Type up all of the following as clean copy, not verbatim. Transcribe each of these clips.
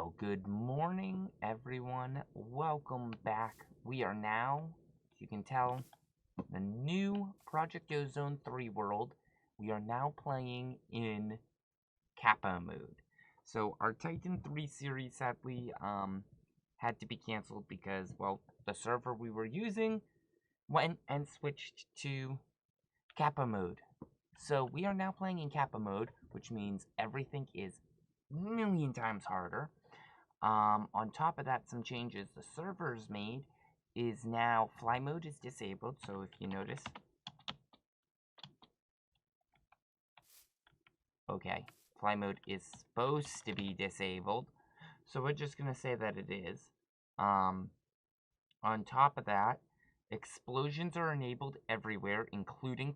Well, good morning, everyone. Welcome back. We are now, as you can tell, the new Project Ozone 3 world. We are now playing in Kappa Mode. So our Titan 3 series sadly had to be canceled because, well, the server we were using went and switched to Kappa Mode. So we are now playing in Kappa Mode, which means everything is million times harder. On top of that, some changes the server's made is now fly mode is disabled. So if you notice, okay, fly mode is supposed to be disabled. So we're just gonna say that it is. On top of that, explosions are enabled everywhere, including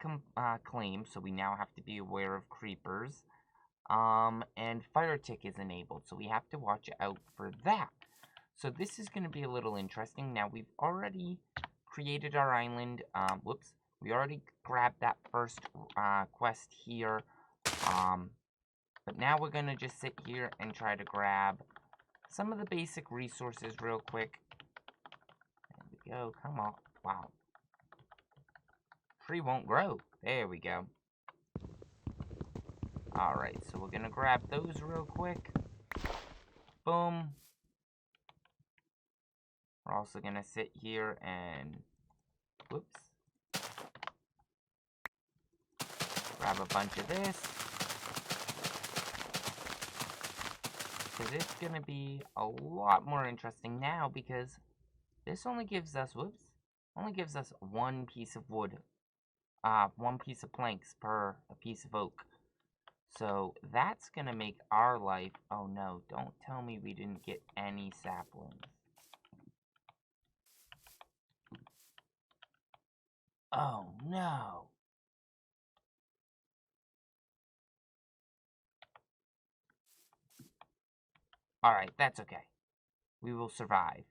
claims. So we now have to be aware of creepers. And fire tick is enabled, so we have to watch out for that. So this is going to be a little interesting. Now, we've already created our island. Whoops. We already grabbed that first quest here. But now we're going to just sit here and try to grab some of the basic resources real quick. There we go. Come on. Wow. Tree won't grow. There we go. Alright, so we're gonna grab those real quick. Boom. We're also gonna sit here and, whoops. Grab a bunch of this. Because it's gonna be a lot more interesting now because this only gives us, only gives us one piece of wood. One piece of planks per a piece of oak. So that's going to make our life... Oh no, don't tell me we didn't get any saplings. Oh no. Alright, that's okay. We will survive.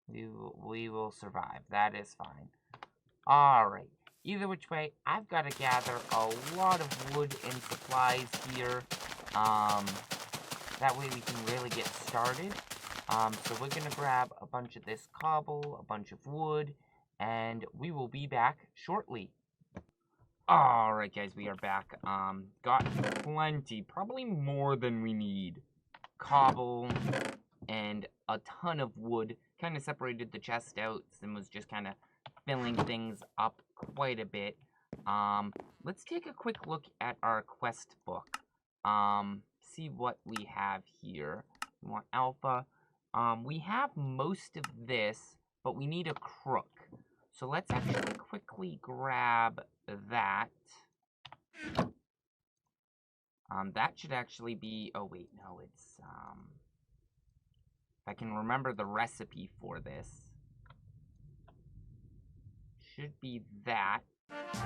We will survive. That is fine. Alright. Either which way, I've got to gather a lot of wood and supplies here. That way we can really get started. So we're going to grab a bunch of this cobble, a bunch of wood, and we will be back shortly. Alright guys, we are back. Got plenty, probably more than we need. Cobble and a ton of wood. Kind of separated the chest out and was just kind of filling things up quite a bit. Let's take a quick look at our quest book. See what we have here. We want alpha. We have most of this, but we need a crook. So let's actually quickly grab that. That should actually be, oh wait, no, it's, if I can remember the recipe for this. Should be that.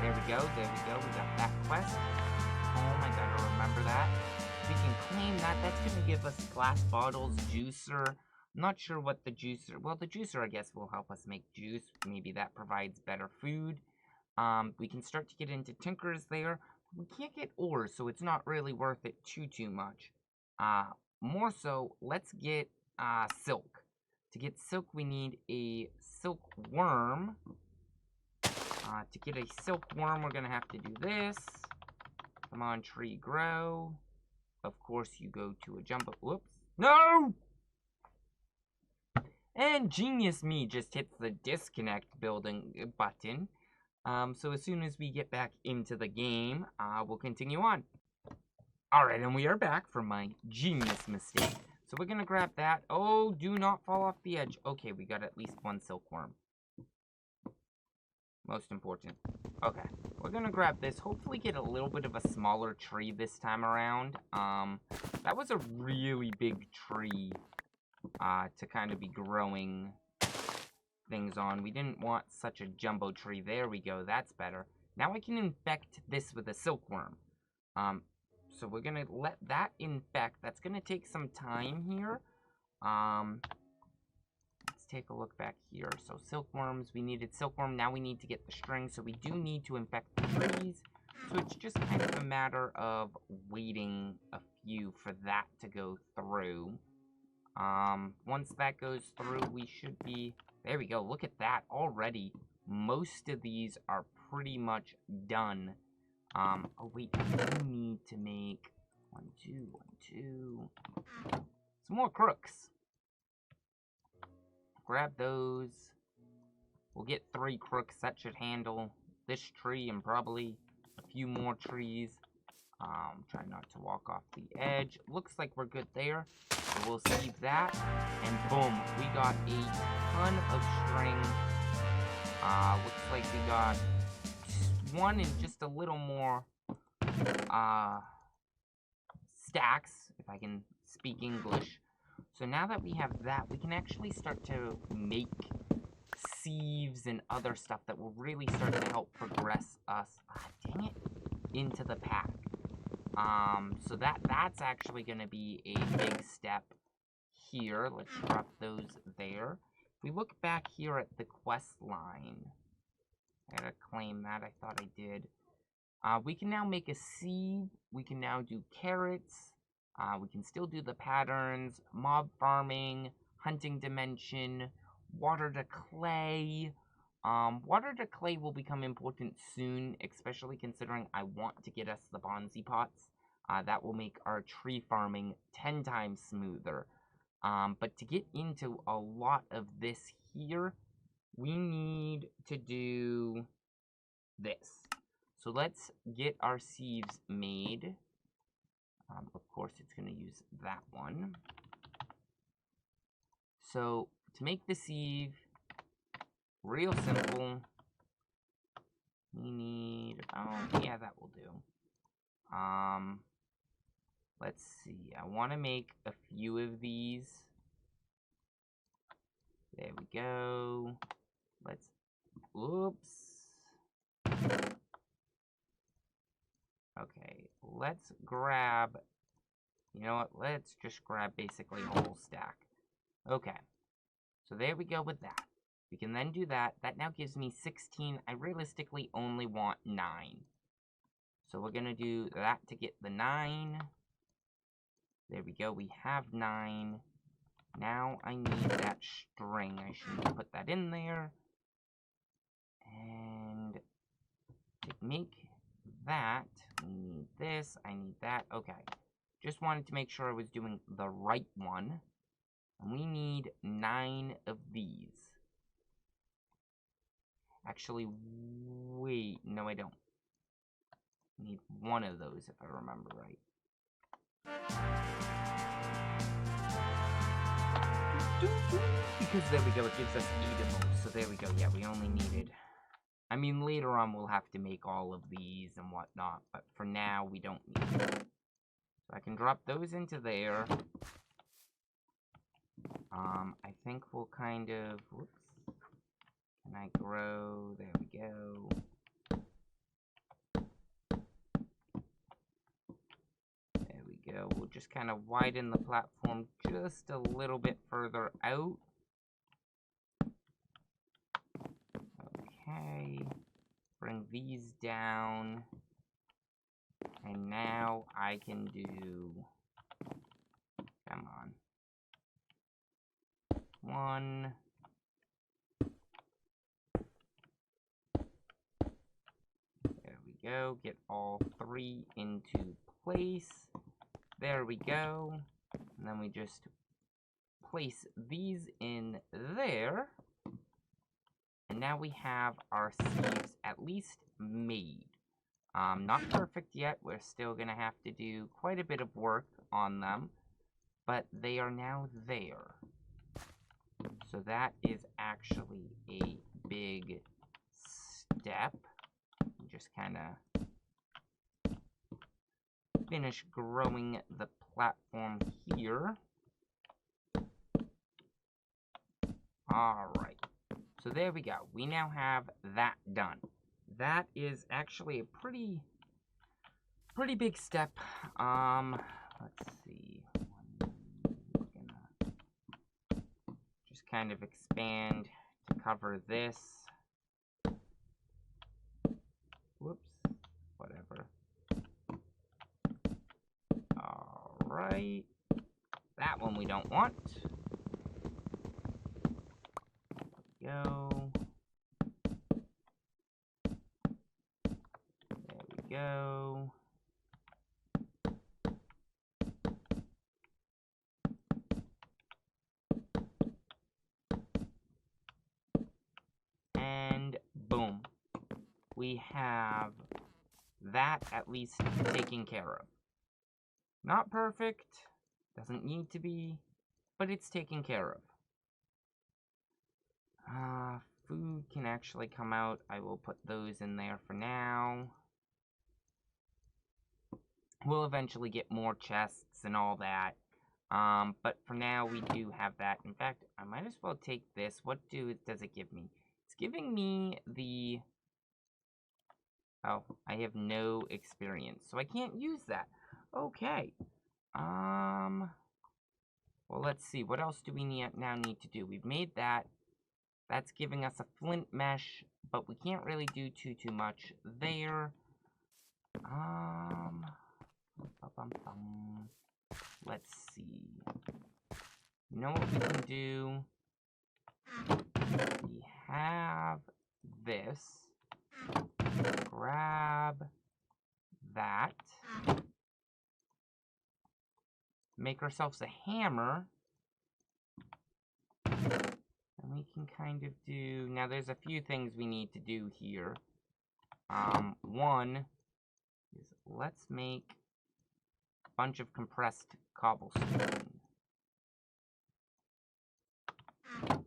There we go, there we go. We got that quest. Oh my god, I remember that. We can claim that. That's going to give us glass bottles, juicer. I'm not sure what the juicer... Well, the juicer, I guess, will help us make juice. Maybe that provides better food. We can start to get into tinkers there. We can't get ores, so it's not really worth it too much. More so, let's get silk. To get silk, we need a silkworm. To get a silkworm, we're going to have to do this. Come on, tree, grow. Of course, you go to a jump up. Whoops. No! And genius me just hits the disconnect building button. So as soon as we get back into the game, we'll continue on. Alright, and we are back from my genius mistake. So we're going to grab that. Oh, do not fall off the edge. Okay, we got at least one silkworm. Most important. Okay, we're gonna grab this. Hopefully get a little bit of a smaller tree this time around. That was a really big tree to kind of be growing things on. We didn't want such a jumbo tree. There we go, that's better. Now I can infect this with a silkworm. So we're gonna let that infect. That's gonna take some time here. Take a look back here. So silkworms, we needed silkworm. Now we need to get the string. So we do need to infect the trees. So it's just kind of a matter of waiting a few for that to go through. Once that goes through, we should be... There we go, look at that already. Most of these are pretty much done. Oh wait, I do need to make 1, 2, 1, 2. Some more crooks. Grab those. We'll get 3 crooks. That should handle this tree and probably a few more trees. Try not to walk off the edge. Looks like we're good there. So we'll save that. And boom, we got a ton of string. Looks like we got 1 and just a little more stacks, if I can speak English. So now that we have that, we can actually start to make sieves and other stuff that will really start to help progress us, dang it, into the pack. So that's actually going to be a big step here. Let's drop those there. If we look back here at the quest line, I gotta claim that, I thought I did. We can now make a sieve, we can now do carrots, we can still do the patterns, mob farming, hunting dimension, water to clay. Water to clay will become important soon, especially considering I want to get us the bonsai pots. That will make our tree farming 10 times smoother. But to get into a lot of this here, we need to do this. So let's get our sieves made. Of course, it's going to use that one. So to make the sieve, real simple, we need, oh yeah, that will do. Let's see, I want to make a few of these. There we go. Let's, oops. Okay, let's grab, you know what, let's just grab basically a whole stack. Okay, so there we go with that. We can then do that. That now gives me 16. I realistically only want 9. So we're going to do that to get the 9. There we go, we have 9. Now I need that string. I should put that in there. And to make that, we need this, I need that. Okay, just wanted to make sure I was doing the right one. And we need 9 of these. Actually, wait, no I don't. I need 1 of those if I remember right. Because there we go, it gives us 8 of those. So there we go, yeah, we only needed... I mean, later on we'll have to make all of these and whatnot, but for now we don't need them. So I can drop those into there. I think we'll kind of, whoops. Can I grow? There we go. There we go. We'll just kind of widen the platform just a little bit further out. Okay. Bring these down. And now I can do, come on. 1. There we go. Get all 3 into place. There we go. And then we just place these in there. And now we have our sieves at least made. Not perfect yet. We're still going to have to do quite a bit of work on them. But they are now there. So that is actually a big step. Just kind of finish growing the platform here. Alright. So there we go. We now have that done. That is actually a pretty big step. Let's see. We're gonna just kind of expand to cover this. Whoops. Whatever. right. That one we don't want. Go. There we go. And boom. We have that at least taken care of. Not perfect, doesn't need to be, but it's taken care of. Food can actually come out. I will put those in there for now. We'll eventually get more chests and all that. But for now, we do have that. In fact, I might as well take this. What does it give me? It's giving me the... Oh, I have no experience, so I can't use that. Okay. Well, let's see. What else do we now need to do? We've made that. That's giving us a flint mesh, but we can't really do too much there. Let's see. You know what we can do? We have this. Grab that. Make ourselves a hammer. And we can kind of do... Now, there's a few things we need to do here. One is let's make a bunch of compressed cobblestone. So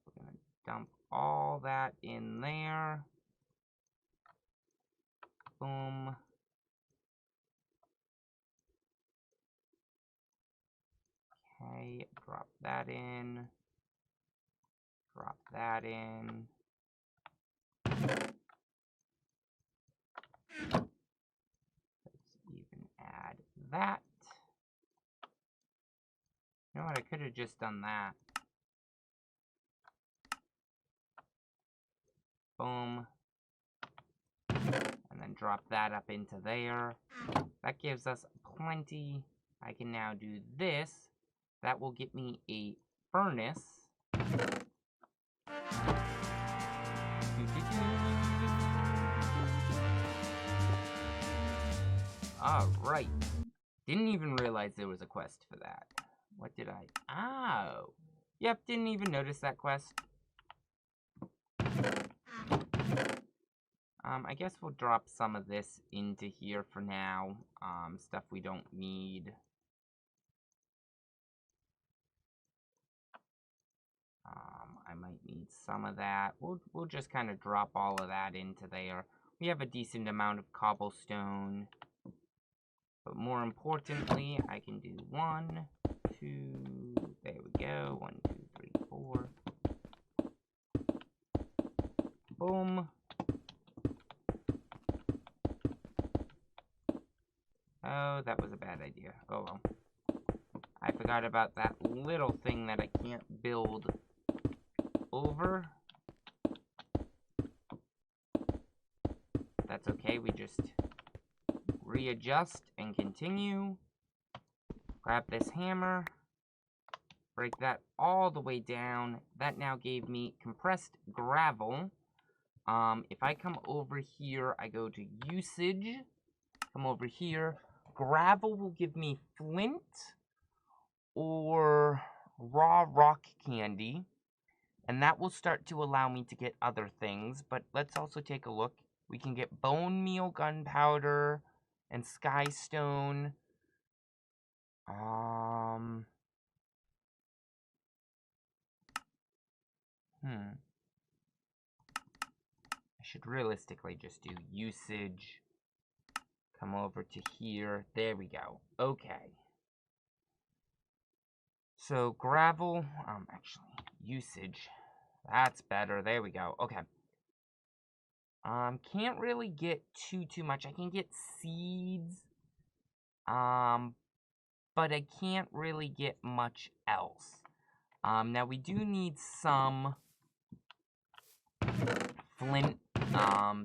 we're going to dump all that in there. Boom. Okay, drop that in. Drop that in. Let's even add that. You know what, I could have just done that. Boom. And then drop that up into there. That gives us plenty. I can now do this. That will get me a furnace. Alright. Didn't even realize there was a quest for that. What did I... Oh. Yep, didn't even notice that quest. I guess we'll drop some of this into here for now. Stuff we don't need. I might need some of that. We'll just kind of drop all of that into there. We have a decent amount of cobblestone. But more importantly, I can do 1, 2, there we go. 1, 2, 3, 4. Boom. Oh, that was a bad idea. Oh well. I forgot about that little thing that I can't build over. That's okay, we just readjust and continue. Grab this hammer. Break that all the way down. That now gave me compressed gravel. If I come over here, I go to usage. Come over here. Gravel will give me flint or raw rock candy. And that will start to allow me to get other things. But let's also take a look. We can get bone meal, gunpowder, and sky stone. I should realistically just do usage. Come over to here. There we go. Okay. So gravel, actually, usage. That's better. There we go. Okay. Can't really get too much. I can get seeds. But I can't really get much else. Now we do need some flint.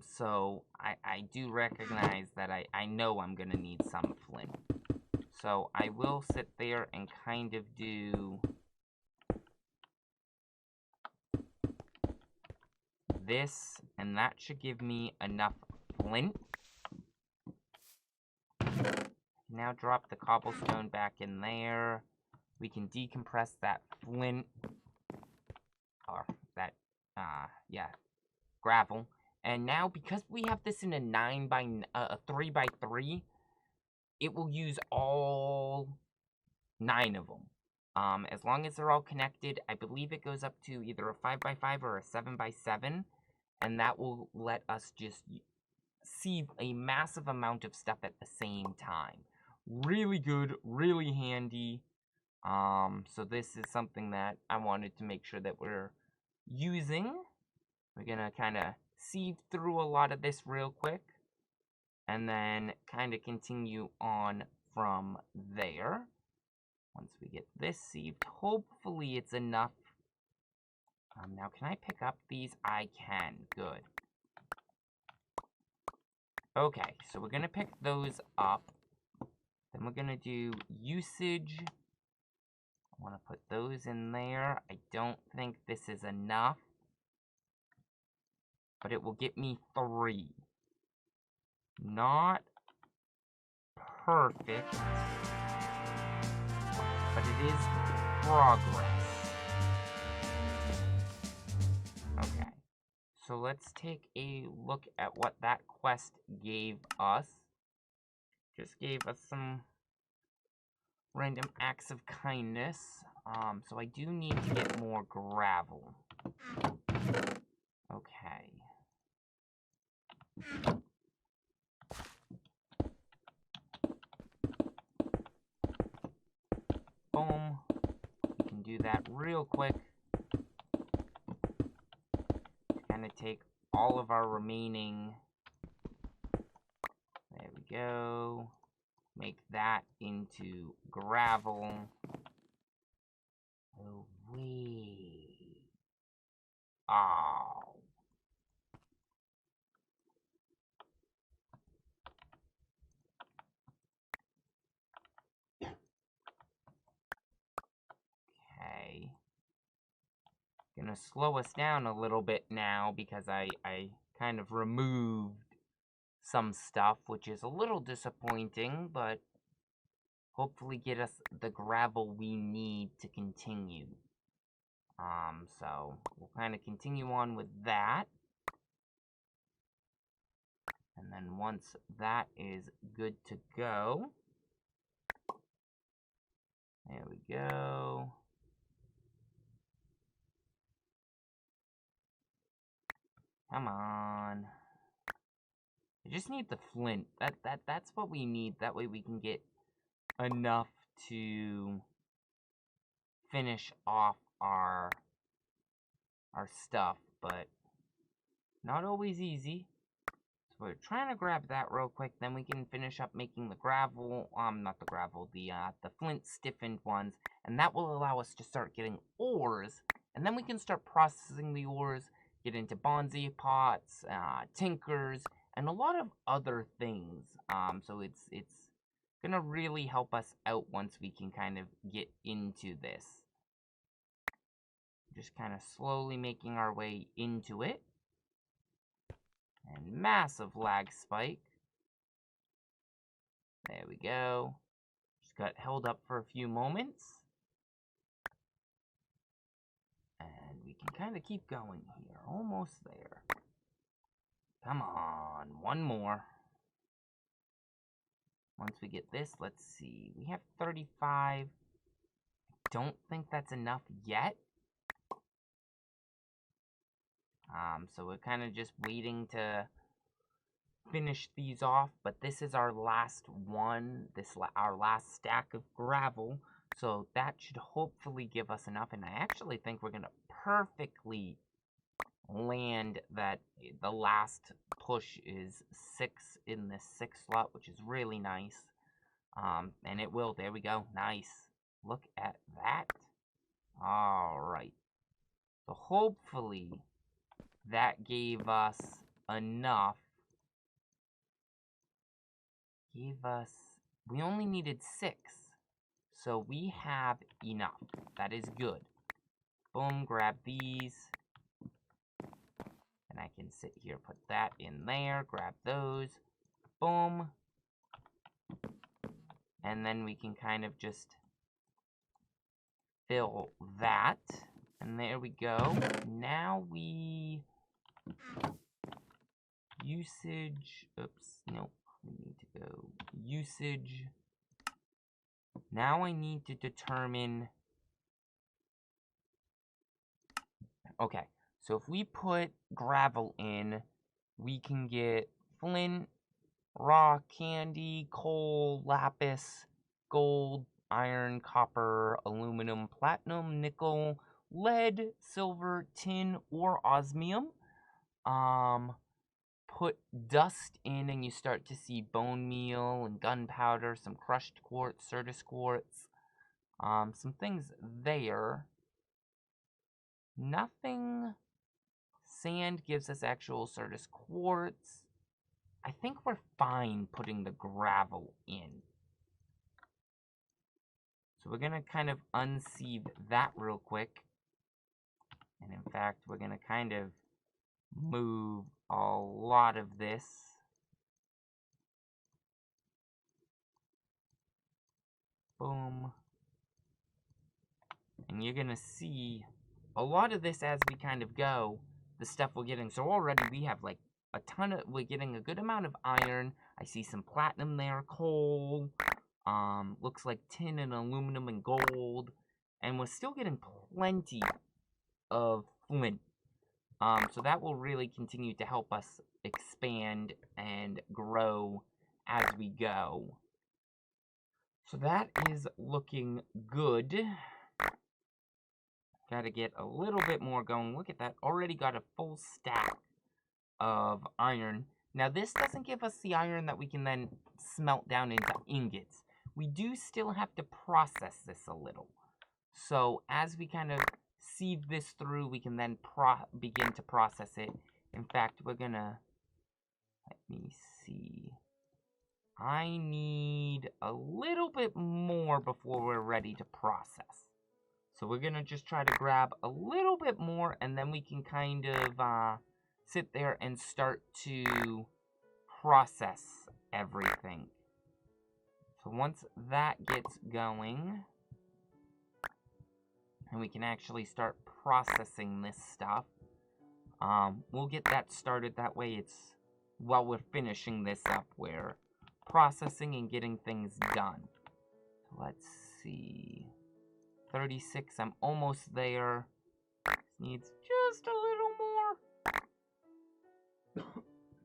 So I do recognize that I know I'm gonna need some flint. So I will sit there and kind of do this, and that should give me enough flint. Now drop the cobblestone back in there. We can decompress that flint, or that, yeah, gravel. And now, because we have this in a 3x3, it will use all 9 of them. As long as they're all connected, I believe it goes up to either a 5x5 or a 7x7, and that will let us just sieve a massive amount of stuff at the same time. Really good, really handy. So this is something that I wanted to make sure that we're using. We're gonna kind of sieve through a lot of this real quick, and then kind of continue on from there. Once we get this sieved, hopefully it's enough. Now, can I pick up these? I can. Good. Okay, so we're gonna pick those up. Then we're gonna do usage. I want to put those in there. I don't think this is enough, but it will get me 3. Not perfect, but it is progress. Okay, so let's take a look at what that quest gave us. Just gave us some random acts of kindness. So I do need to get more gravel. Okay. Boom. We can do that real quick. Kind of take all of our remaining. There we go. Make that into gravel. Oh, wait. Oh. Okay. Gonna slow us down a little bit now because I kind of removed some stuff, which is a little disappointing, but hopefully get us the gravel we need to continue. So we'll kind of continue on with that. And then once that is good to go, there we go. Come on. I just need the flint. That's what we need. That way we can get enough to finish off our stuff, but not always easy. So we're trying to grab that real quick, then we can finish up making the gravel, not the gravel, the flint stiffened ones, and that will allow us to start getting ores, and then we can start processing the ores, get into bonsai pots, tinkers, and a lot of other things. So it's gonna really help us out once we can kind of get into this. Just kind of slowly making our way into it. And massive lag spike. There we go. Just got held up for a few moments. And we can kind of keep going here. Almost there. Come on. One more. Once we get this, let's see. We have 35. Don't think that's enough yet. So we're kind of just waiting to finish these off, but this is our last one, our last stack of gravel, so that should hopefully give us enough, and I actually think we're gonna perfectly land that. The last push is 6 in this 6 slot, which is really nice. And it will, there we go, nice. Look at that. Alright. So hopefully that gave us enough. Gave us We only needed 6. So we have enough. That is good. Boom, grab these. And I can sit here, put that in there, grab those. Boom. And then we can kind of just fill that. And there we go. Now we... Usage... Oops, nope. We need to go... Usage... Now I need to determine... Okay, so if we put gravel in, we can get flint, raw candy, coal, lapis, gold, iron, copper, aluminum, platinum, nickel, lead, silver, tin, or osmium. Put dust in and you start to see bone meal and gunpowder, some crushed quartz, Certus quartz, some things there. Nothing. Sand gives us actual Certus quartz. I think we're fine putting the gravel in. So we're going to kind of unsieve that real quick. And in fact, we're going to kind of move a lot of this. Boom. And you're going to see a lot of this as we kind of go, the stuff we're getting. So already we have like a ton of, we're getting a good amount of iron. I see some platinum there, coal, looks like tin and aluminum and gold. And we're still getting plenty of flint. So that will really continue to help us expand and grow as we go. So that is looking good. Gotta get a little bit more going. Look at that. Already got a full stack of iron. Now this doesn't give us the iron that we can then smelt down into ingots. We do still have to process this a little. So as we kind of sieve this through, we can then begin to process it. In fact, we're gonna, let me see. I need a little bit more before we're ready to process. So we're gonna just try to grab a little bit more, and then we can kind of sit there and start to process everything. So once that gets going, and we can actually start processing this stuff, we'll get that started. That way it's, while we're finishing this up, we're processing and getting things done. Let's see. 36, I'm almost there. This needs just a little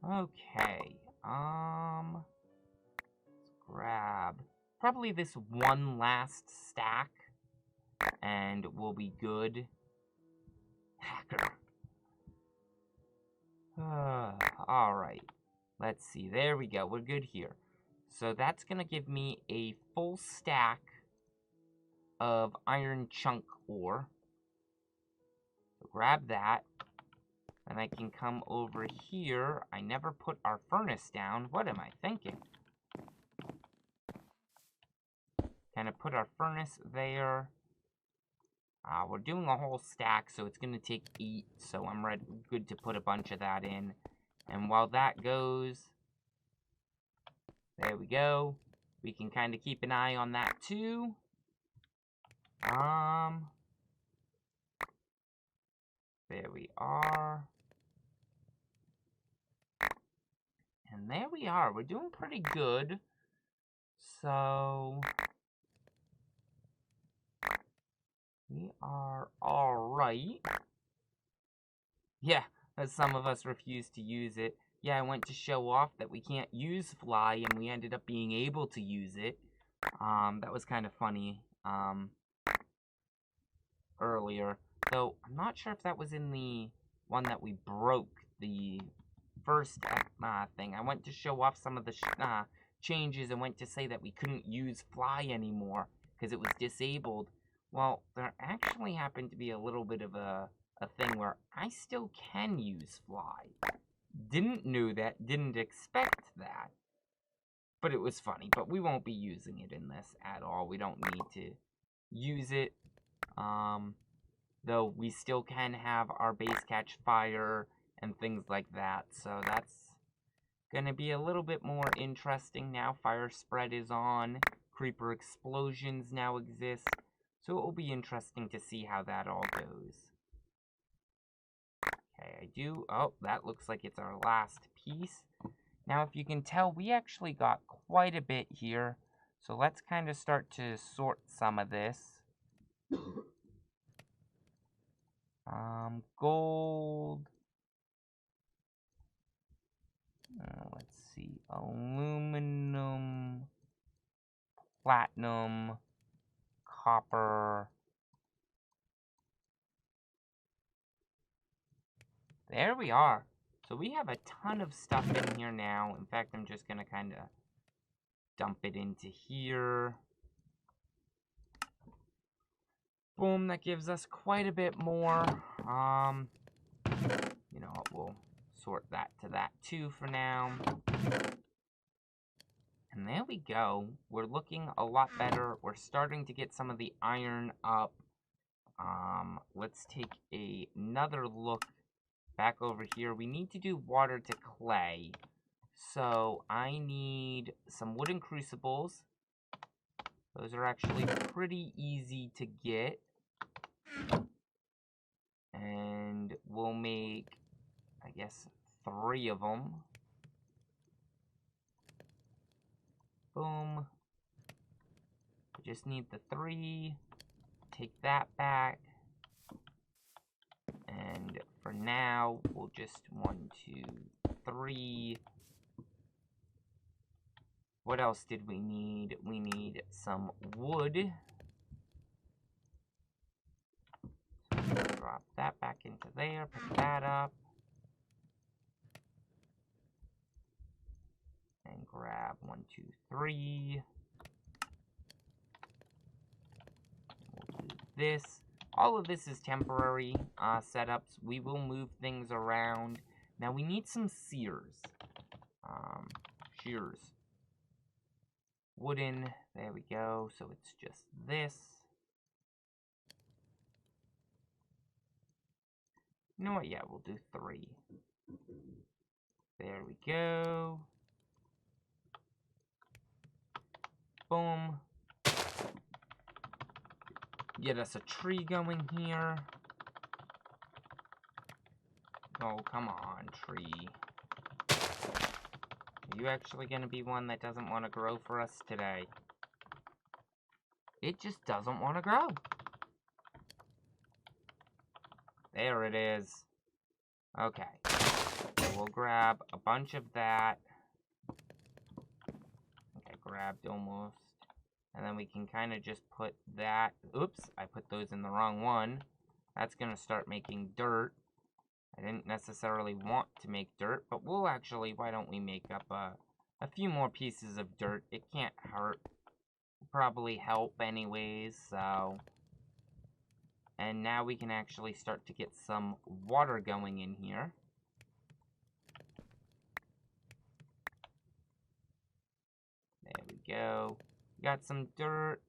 more. Okay, let's grab probably this one last stack, and we'll be good. Hacker. Alright, let's see, there we go, we're good here. So that's gonna give me a full stack of iron chunk ore. So grab that. And I can come over here. I never put our furnace down. What am I thinking? Kind of put our furnace there. We're doing a whole stack, so it's going to take 8. So I'm good to put a bunch of that in. And while that goes, there we go. We can kind of keep an eye on that too. There we are. And there we are. We're doing pretty good. So we are alright. Yeah, as some of us refuse to use it. Yeah, I went to show off that we can't use fly, and we ended up being able to use it. That was kind of funny, earlier. Though, I'm not sure if that was in the one that we broke, the first thing. I went to show off some of the changes and went to say that we couldn't use fly anymore because it was disabled. Well, there actually happened to be a little bit of a thing where I still can use fly. Didn't know that, didn't expect that. But it was funny. But we won't be using it in this at all. We don't need to use it. Though we still can have our base catch fire and things like that. So that's gonna be a little bit more interesting now. Fire spread is on. Creeper explosions now exist. So it will be interesting to see how that all goes. Okay, oh, that looks like it's our last piece. Now, if you can tell, we actually got quite a bit here. So let's kind of start to sort some of this. Gold. Let's see. Aluminum. Platinum. Copper. There we are. So we have a ton of stuff in here now. In fact, I'm just going to kind of dump it into here. Boom, that gives us quite a bit more. You know, we'll sort that to that too for now. And there we go. We're looking a lot better. We're starting to get some of the iron up. Let's take another look back over here. We need to do water to clay. So I need some wooden crucibles. Those are actually pretty easy to get. And we'll make, I guess, 3 of them. Boom. We just need the 3. Take that back. And for now, we'll just 1, 2, 3. What else did we need? We need some wood. So drop that back into there, pick that up. And grab 1, 2, 3. We'll do this. All of this is temporary setups. We will move things around. Now we need some shears. Wooden, there we go. So it's just this. You know what? Yeah, we'll do 3. There we go. Boom. Get us a tree going here. Oh, come on, tree. Are you actually going to be one that doesn't want to grow for us today? It just doesn't want to grow. There it is. Okay. So we'll grab a bunch of that. Okay, grabbed almost. And then we can kind of just put that. Oops, I put those in the wrong one. That's going to start making dirt. I didn't necessarily want to make dirt, but we'll actually, why don't we make up a few more pieces of dirt? It can't hurt. It'll probably help anyways, so. And now we can actually start to get some water going in here. There we go. Got some dirt.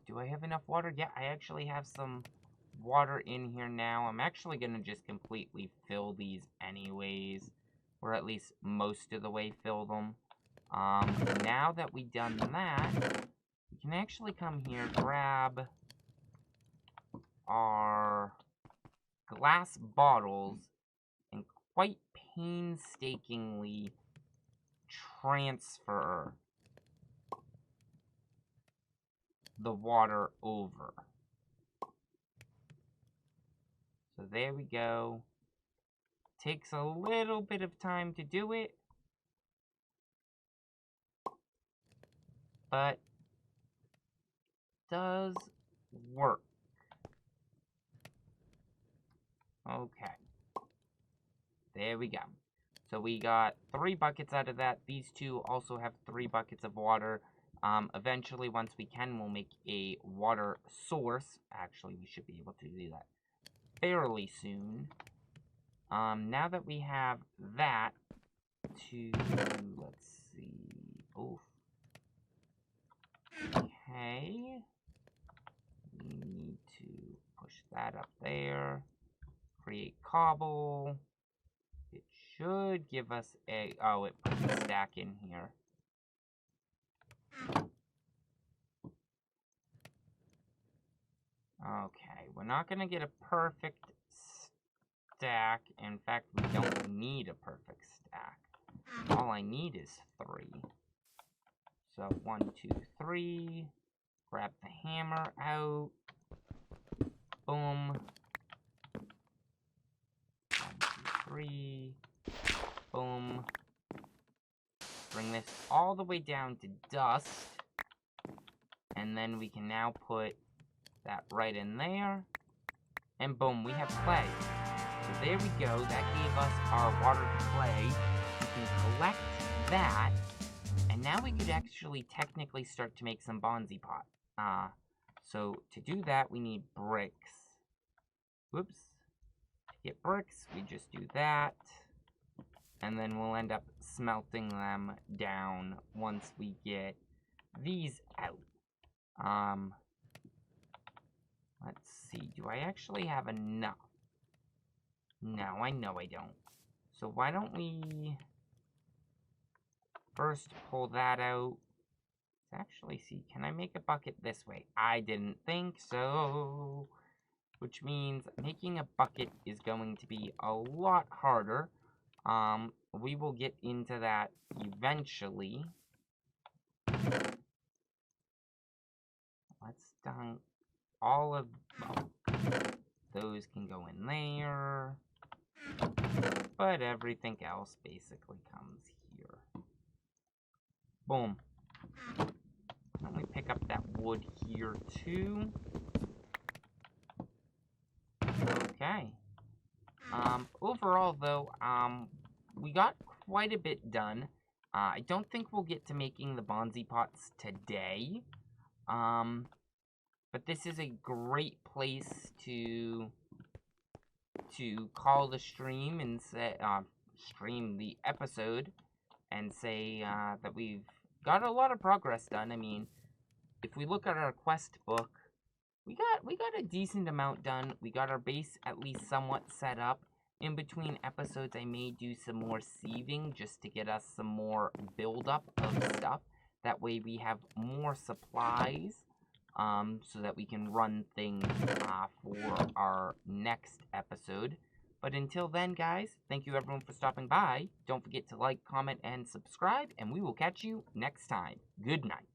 Do I have enough water? Yeah, I actually have some water in here now. I'm actually going to just completely fill these anyways. Or at least most of the way fill them. Now that we've done that, we can actually come here, grab our glass bottles, and quite painstakingly transfer the water over. So there we go. Takes a little bit of time to do it, but does work. Okay. There we go. So we got 3 buckets out of that. These 2 also have 3 buckets of water. Eventually, once we can, we'll make a water source. Actually, we should be able to do that fairly soon. Now that we have that let's see. Oof. Okay. We need to push that up there. Create cobble. It should give us a... Oh, it puts a stack in here. Okay, we're not going to get a perfect stack. In fact, we don't need a perfect stack. All I need is 3. So 1, 2, 3. Grab the hammer out. Boom. 1, 2, 3. Boom. Bring this all the way down to dust. And then we can now put that right in there. And boom, we have clay. So there we go. That gave us our water to clay. We can collect that. And now we could actually technically start to make some bonsai pot. So to do that, we need bricks. Whoops. To get bricks, we just do that. And then we'll end up smelting them down once we get these out. Let's see. Do I actually have enough? No, I know I don't. So why don't we first pull that out? Let's actually see. Can I make a bucket this way? I didn't think so. Which means making a bucket is going to be a lot harder. We will get into that eventually. Let's dunk all of those can go in there. But everything else basically comes here. Boom. Let me pick up that wood here too. Okay. Overall though, we got quite a bit done. I don't think we'll get to making the bonsai pots today. But this is a great place to call the stream and say, stream the episode and say that we've got a lot of progress done. I mean, if we look at our quest book, we got a decent amount done. We got our base at least somewhat set up. In between episodes, I may do some more sieving just to get us some more buildup of stuff. That way we have more supplies, so that we can run things for our next episode. But until then, guys, thank you everyone for stopping by. Don't forget to like, comment, and subscribe, and we will catch you next time. Good night.